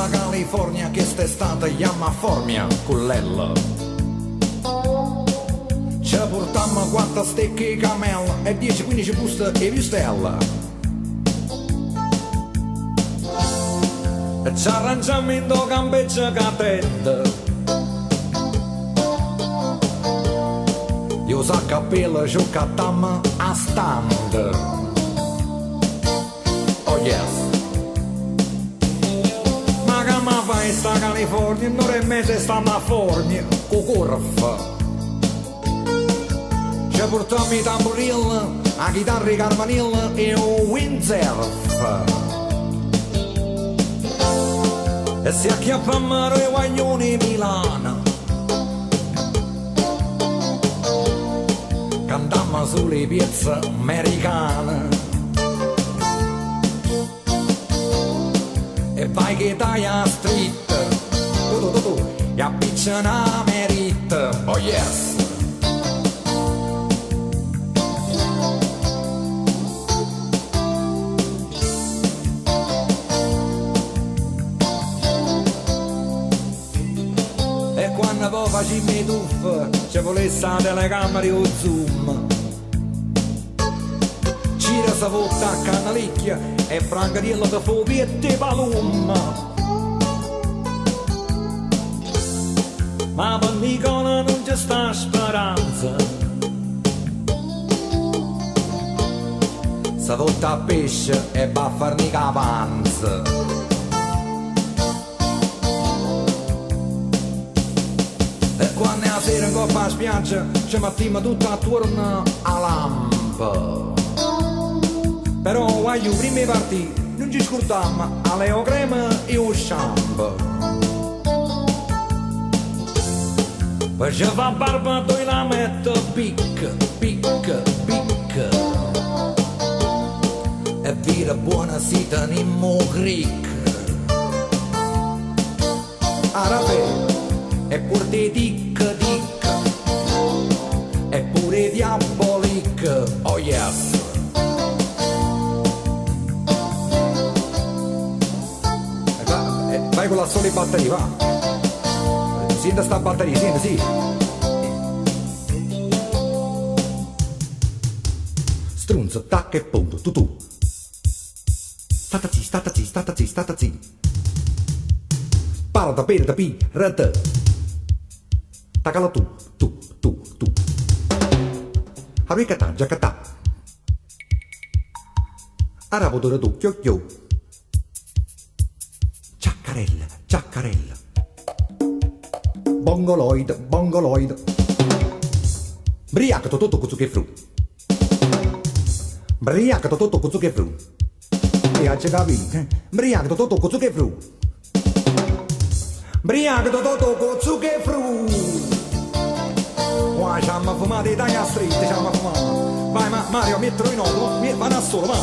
da California che st'estate chiama Formia cullella. Ci portammo 4 stecche camella e 10-15 buste e vistella. E ci arrangiamo in do campeggia catetta. Io sa cappello ci cattammo a stand. Oh yes. Ma che ma fai sta California? Un'ora e mezza stanno a Formia con curva. Ci portiamo i tamburil, la chitarra i carvanil e un windsurf. E si acchiappano i guaglioni Milano. Cantammo sulle piazze americane. E vai che dai a street, e appicciano merit, oh yes. E quando poi facciamo i tuff, ci volesse la telecamera o zoom. Cira sa volta a canalicchia e francariello da foviette e palumma. Ma per Nicola non c'è sta speranza. Sa volta a pesce e va a farmi capanza. E quando è la sera in coppa a spiaggia ci mettiamo tutto attorno a lampa. Però voglio prima partire, non ci scordiamo a Leo Crema e o shampoo. Poi ci fa barba e la metto picca, picca, picca. E vira buona si tenimmo cric. Arabe, e pure di tic, tic. E pure diabolic, oh yes. Vai con la sola batteria, va. Senta sta batteria, senta, sì. Strunzo, tac e punto, tu. Stata zi, stata zi, stata zi, stata zi. Para da pere da pi, rata. Tacala tu. Harikata, giacata. Arabodore tu, chio. Ciaccarella. Bongoloid. Briacato tutto con zucchero e fru. E a capito? Briacato tutto con zucchero e fru. Qua ci hanno fumato i taglia street, ci hanno fumato. Vai Mario, mettilo in ordine, va da solo, va.